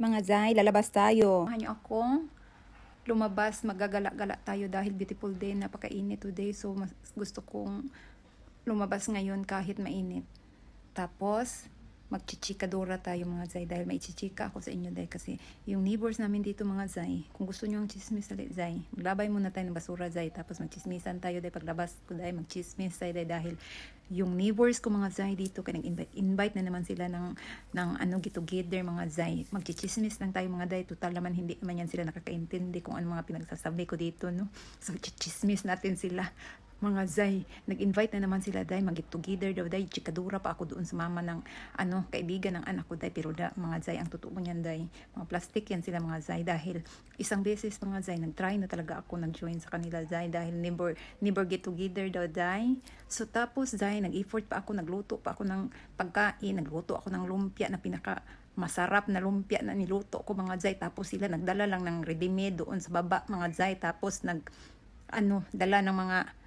Mga Zay, lalabas tayo. Samahan niyo ako. Lumabas, magagala-gala tayo dahil beautiful day, napakainit today. So, gusto kong lumabas ngayon kahit mainit. Tapos, magchichikadora tayo mga Zay dahil may chichika ako sa inyo dahil kasi yung neighbors namin dito mga Zay, kung gusto nyo ang chismis ulit Zay, maglabay muna tayo ng basura Zay, tapos magchismisan tayo dahil paglabas ko dahil magchismis tayo dahil yung neighbors ko mga Zay dito kaya nag-invite na naman sila ng ano get together mga Zay, magchichismis lang tayo mga Zay, total naman hindi naman yan sila nakakaintindi kung ano mga pinagsasabi ko dito no, so chichismis natin sila mga Zay, nag-invite na naman sila Day, mag-get together daw Day, chikadura pa ako doon sa mama ng kaibigan ng anak ko Day, pero mga Zay, ang totoo niyan Day, mga plastic yan sila mga Zay, dahil isang beses mga Zay, nag-try na talaga ako nag-join sa kanila Zay, dahil never get together daw Day, so tapos Zay, nag-effort pa ako, nagluto pa ako ng pagkain, nagluto ako ng lumpia na pinaka masarap na lumpia na niluto ko mga Zay, tapos sila nagdala lang ng ready-made doon sa baba mga Zay, tapos dala ng mga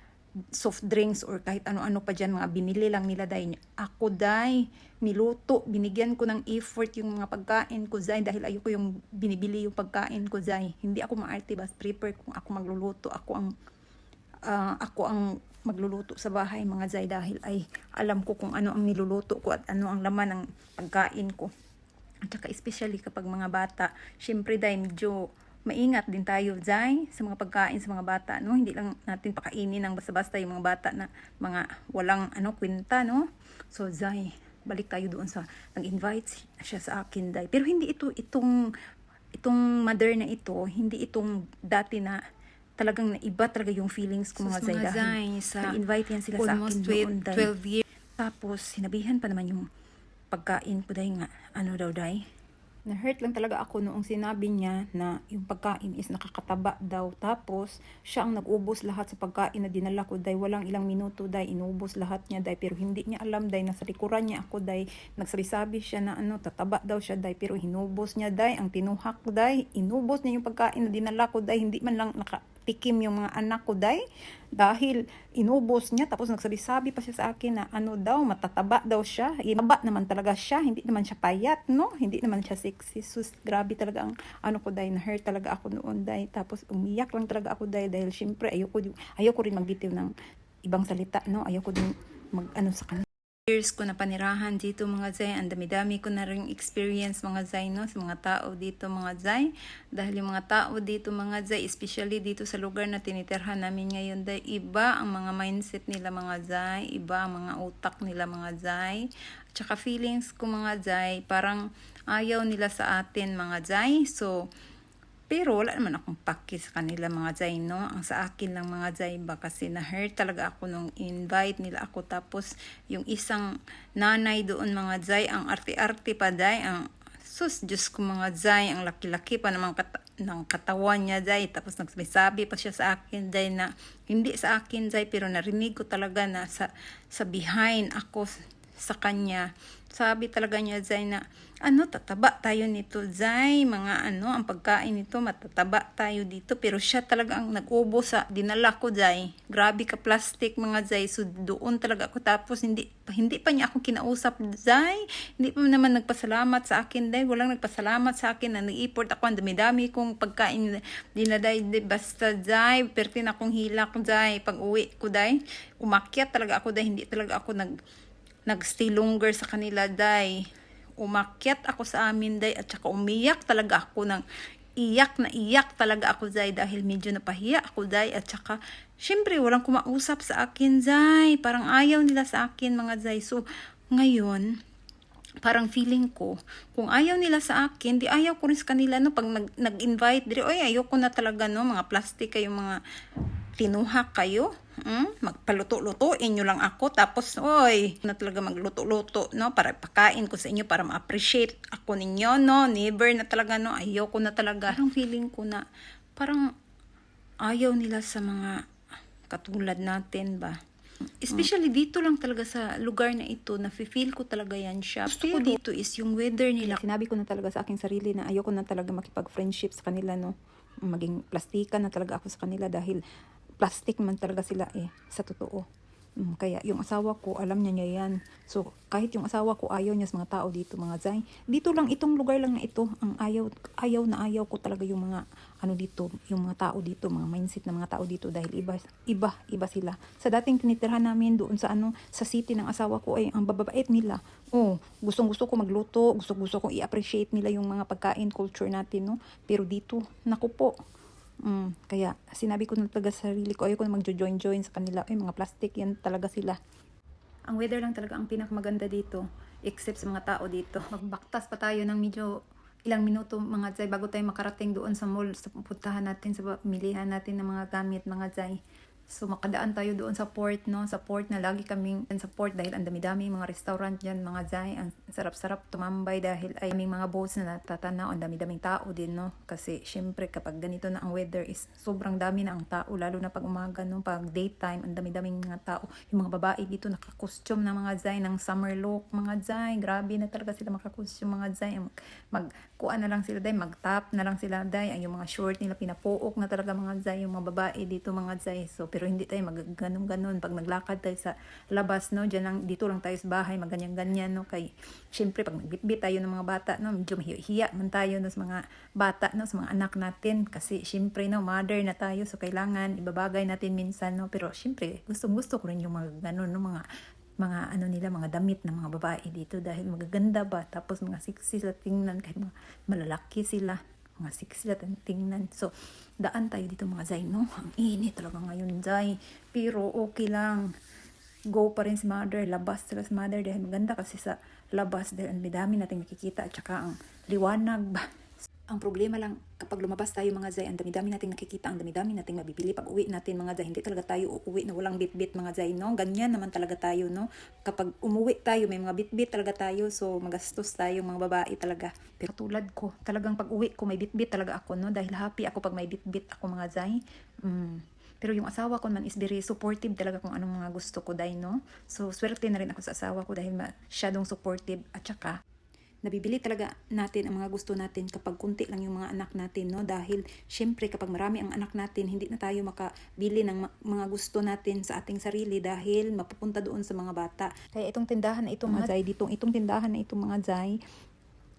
soft drinks or kahit ano-ano pa dyan, mga binili lang nila Day. Ako Day, niluto, binigyan ko ng effort yung mga pagkain ko Day, dahil ayoko yung binibili yung pagkain ko Day. Hindi ako maarte, bas prepare kung ako magluluto, ako ang magluluto sa bahay mga Zay, dahil ay alam ko kung ano ang niluluto ko at ano ang laman ng pagkain ko. At saka especially kapag mga bata, syempre Day, medyo maingat din tayo Zay sa mga pagkain sa mga bata no, hindi lang natin pakainin ng basta-basta yung mga bata na mga walang kwenta no. So Zay, balik tayo doon sa nag-invite siya sa akin Day, pero hindi itong mother na ito, hindi itong dati na talagang naiba talaga yung feelings ko mga Zay, dahil nag-invite yan sila sa akin noon Day. 12 years. Tapos sinabihan pa naman yung pagkain ko Day nga daw Day, na-hurt lang talaga ako noong sinabi niya na yung pagkain is nakakataba daw. Tapos, siya ang nag-ubos lahat sa pagkain na dinala ko, Day. Walang ilang minuto, Day. Inubos lahat niya, Day. Pero hindi niya alam, Day. Nasa likuran niya ako, Day. Nagsabi-sabi siya na tataba daw siya, Day. Pero hinubos niya, Day. Ang tinuhak, Day. Inubos niya yung pagkain na dinala ko, Day. Hindi man lang tikim yung mga anak ko Day, dahil inubos niya, tapos nagsabi-sabi pa siya sa akin na daw, matataba daw siya. Inaba naman talaga siya, hindi naman siya payat no, hindi naman siya sexy. Sus, grabe talaga ang ko Day, na-hurt talaga ako noon Day, tapos umiyak lang talaga ako Day, dahil syempre ayoko rin magbitiw ng ibang salita no, ayoko din sa kanila. Years ko na panirahan dito mga Zay, ang dami-dami ko na ring experience mga Zay no, sa mga tao dito mga Zay, dahil yung mga tao dito mga Zay, especially dito sa lugar na tinitirhan namin ngayon Day, iba ang mga mindset nila mga Zay, iba ang mga utak nila mga Zay, tsaka feelings ko mga Zay, parang ayaw nila sa atin mga Zay. So pero wala naman akong paki sa kanila mga Zay no, ang sa akin lang mga Zay ba, kasi na-hurt talaga ako nung invite nila ako, tapos yung isang nanay doon mga Zay, ang arte-arte pa Day, ang sus Diyos ko mga Zay, ang laki-laki pa naman ng katawan niya Zay, tapos nagsabi pa siya sa akin Zay na hindi sa akin Zay, pero narinig ko talaga na sa behind ako sa kanya, sabi talaga niya Zay na tataba tayo nito Zay, mga ang pagkain nito matataba tayo dito, pero siya talaga ang nag-ubo sa dinala ko Zay, grabe ka plastic mga Zay. So doon talaga ako, tapos hindi pa niya ako kinausap Zay, hindi pa naman nagpasalamat sa akin Zay, walang nagpasalamat sa akin na nag-import ako, ang dami-dami kong pagkain dinaday basta Zay, pertin akong hilak Zay, pag uwi ko Zay, umakyat talaga ako Zay, hindi talaga ako nag-stay longer sa kanila Day. Umakyat ako sa amin Day, at saka umiyak talaga ako ng iyak talaga ako Day, dahil medyo napahiya ako Day, at saka syempre walang kumausap sa akin Day, parang ayaw nila sa akin mga Day. So ngayon parang feeling ko, kung ayaw nila sa akin, di ayaw ko rin sa kanila no, pag nag-invite dire, oy ayoko na talaga no, mga plastic kayo, mga tinuhak kayo, magpaluto-lutuin nyo lang ako, tapos oy na talaga magluto-luto no, para pakain ko sa inyo, para ma-appreciate ako ninyo no, never na talaga no, ayoko na talaga. Parang feeling ko na parang ayaw nila sa mga katulad natin ba, especially dito lang talaga sa lugar na ito, na-feel ko talaga yan siya. Gusto ko dito is yung weather nila. Sinabi ko na talaga sa aking sarili na ayoko na talaga makipag-friendship sa kanila no, maging plastika na talaga ako sa kanila, dahil plastic man talaga sila sa totoo. Kaya yung asawa ko, alam niya yan. So, kahit yung asawa ko, ayaw niya sa mga tao dito, mga Zay. Dito lang, itong lugar lang na ito, ang ayaw ko talaga yung mga, dito, yung mga tao dito, mga mindset ng mga tao dito, dahil iba sila. Sa dating tinitirhan namin doon sa sa city ng asawa ko, ay ang bababait nila. Oh, gustong-gusto ko magluto, gusto ko i-appreciate nila yung mga pagkain, culture natin, no? Pero dito, naku po, kaya sinabi ko na talaga sa sarili ko, ayoko na magjo-join sa kanila. Ay, mga plastic yan talaga sila. Ang weather lang talaga ang pinakamaganda dito, except sa mga tao dito. Magbaktas pa tayo ng medyo ilang minuto, mga Zay, bago tayo makarating doon sa mall, sa puntahan natin, sa milihan natin ng mga gamit, mga Zay. So, makadaan tayo doon sa port, no? Sa port na lagi kaming sa port dahil ang dami-dami mga restaurant dyan, mga Zay. Ang sarap-sarap tumambay dahil ay aming mga boats na natatanaw. Ang dami-daming tao din, no? Kasi, syempre, kapag ganito na ang weather is sobrang dami na ang tao. Lalo na pag umaga, no? Pag daytime, ang dami-daming mga tao. Yung mga babae dito, nakakostume na mga Zay, ng summer look, mga Zay. Grabe na talaga sila makakostume, mga Zay. Kuan na lang sila, Day. Mag-top na lang sila, Day. Yung mga short nila, pinapuok na talaga, mga Zay. Yung mga babae dito, mga Zay. So, pero hindi tayo magganon-ganon pag naglakad tayo sa labas, no? Diyan lang, dito lang tayo sa bahay, maganyan-ganyan, no? Kay syempre pag nagbitbit tayo ng mga bata, no, medyo mahiya man tayo, no, sa mga bata, no, sa mga anak natin, kasi syempre, no, mother na tayo, so kailangan ibabagay natin minsan, no? Pero syempre gusto ko rin yung mga ganon, no, mga nila, mga damit ng mga babae dito dahil magaganda ba, tapos mga sexy sa tingnan, kahit mga malalaki sila, mga sexy na tingnan. So, daan tayo dito, mga Zay, no? Ang init talaga ngayon, Zay. Pero okay lang. Go pa rin si mother. Labas sila si mother dahil maganda kasi sa labas dahil ang dami natin nakikita at saka ang liwanag ba. Ang problema lang, kapag lumabas tayo, mga Zay, ang dami-dami nating nakikita, ang dami-dami nating mabibili. Pag uwi natin, mga Zay, hindi talaga tayo uuwi na walang bit-bit, mga Zay, no? Ganyan naman talaga tayo, no? Kapag umuwi tayo, may mga bit-bit talaga tayo, so magastos tayo, mga babae talaga. Pero tulad ko, talagang pag uwi ko, may bit-bit talaga ako, no? Dahil happy ako pag may bit-bit ako, mga Zay. Pero yung asawa ko man is very supportive talaga kung anong mga gusto ko, Day, no? So, swerte na rin ako sa asawa ko dahil masyadong supportive, at saka nabibili talaga natin ang mga gusto natin kapag kunti lang yung mga anak natin, no? Dahil syempre kapag marami ang anak natin, hindi na tayo makabili ng mga gusto natin sa ating sarili dahil mapupunta doon sa mga bata. Kaya itong tindahan na ito, mga Zay, itong tindahan na ito, mga Zay,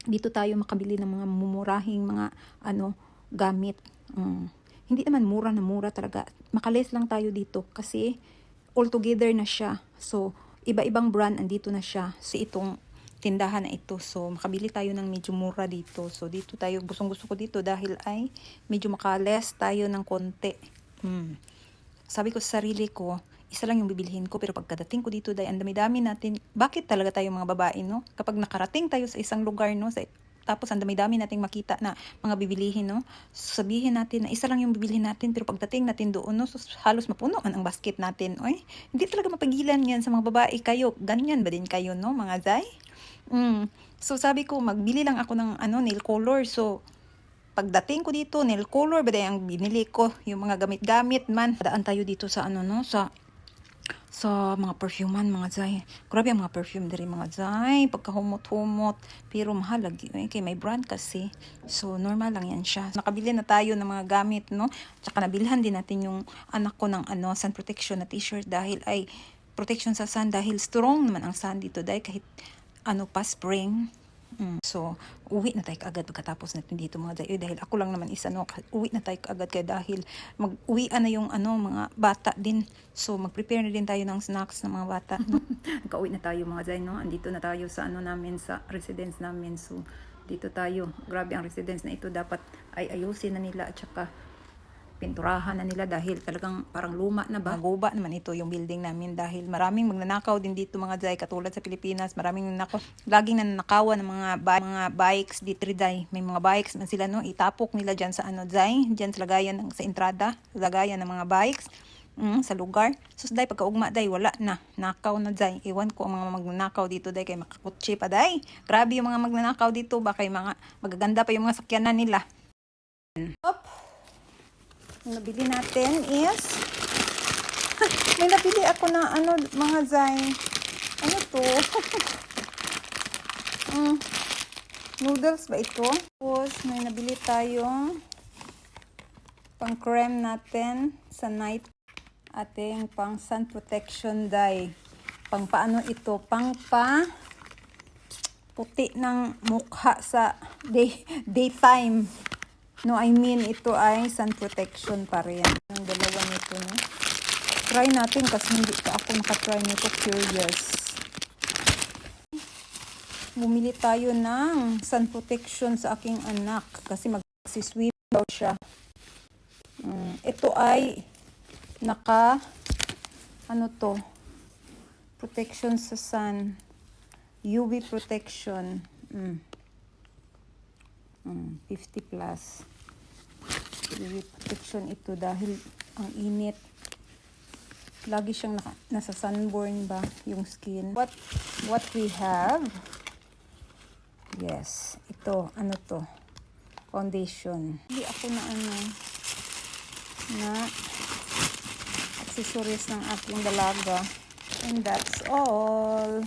dito tayo makabili ng mga mumurahing mga gamit. Hindi naman mura na mura talaga. Makales lang tayo dito kasi all together na siya. So, iba-ibang brand andito na siya. So, itong tindahan na ito. So, makabili tayo ng medyo mura dito. So, dito tayo, gusto ko dito dahil ay medyo makales tayo ng konti. Sabi ko sa sarili ko, isa lang yung bibilhin ko, pero pagkadating ko dito, dahil ang dami-dami natin, bakit talaga tayo mga babae, no? Kapag nakarating tayo sa isang lugar, no, tapos ang dami-dami nating makita na mga bibilihin, no? So, sabihin natin na isa lang yung bibilihin natin, pero pagdating natin doon, no, so, halos mapuno man ang basket natin. Oy, hindi talaga mapagilan yan sa mga babae. Kayo, ganyan ba din kayo, no, mga Zay? So, sabi ko, magbili lang ako ng nail color. So, pagdating ko dito, nail color ba din ang binili ko, yung mga gamit-gamit man. Daan tayo dito sa sa mga perfumean, mga Zay. Grabe ang mga perfume diri, mga Zay. Pagkahumot-humot. Pero mahal lagi. Okay, may brand kasi. So, normal lang yan siya. Nakabili na tayo ng mga gamit, no? Tsaka nabilhan din natin yung anak ko ng sun protection na t-shirt dahil ay protection sa sun dahil strong naman ang sun dito dahil kahit pa spring. So, uwi na tayo kaagad pagkatapos natin dito, mga Zay. Dahil ako lang naman isa, no? Uwi na tayo kaagad kaya dahil mag-uwian na yung mga bata din. So, mag-prepare na din tayo ng snacks ng mga bata, no? Nagka-uwi na tayo, mga Zay, no? Andito na tayo sa namin, sa residence namin. So, dito tayo. Grabe ang residence na ito. Dapat ay ayusin na nila at saka pinturahan na nila dahil talagang parang luma na ba. Guba naman ito yung building namin dahil maraming magnanakaw din dito, mga Zay, katulad sa Pilipinas. Maraming laging nanakawan ng mga bikes dito, Zay. May mga bikes man sila, no? Itapok nila dyan sa Zay, dyan sa lagayan sa entrada, lagayan ng mga bikes sa lugar. So, Day, pagkaugma, Day, wala na. Nakaw na, Day. Iwan ko ang mga magnanakaw dito, Day, kay makakutsi pa, Day. Grabe yung mga magnanakaw dito, baka yung mga magaganda pa yung mga sakyanan nila. Ang nabili natin is may nabili ako na mga Zay. Ano to? Noodles ba ito? Tapos may nabili tayong pang creme natin sa night. ating pang sun protection dye. Pang paano ito? Pang pa puti ng mukha sa daytime. No, I mean, ito ay sun protection pa rin. Ang dalawa nito, no? Try natin kasi hindi pa ako nakatry nito. Curious. Bumili tayo ng sun protection sa aking anak kasi magsiswim daw siya. Ito ay ano to? Protection sa sun. UV protection. 50 plus. UV protection ito dahil ang init. Lagi siyang nasa sunburn ba yung skin. What we have? Yes, ito, ano to? Foundation. Hindi ako na accessories ng aking dalaga. And that's all.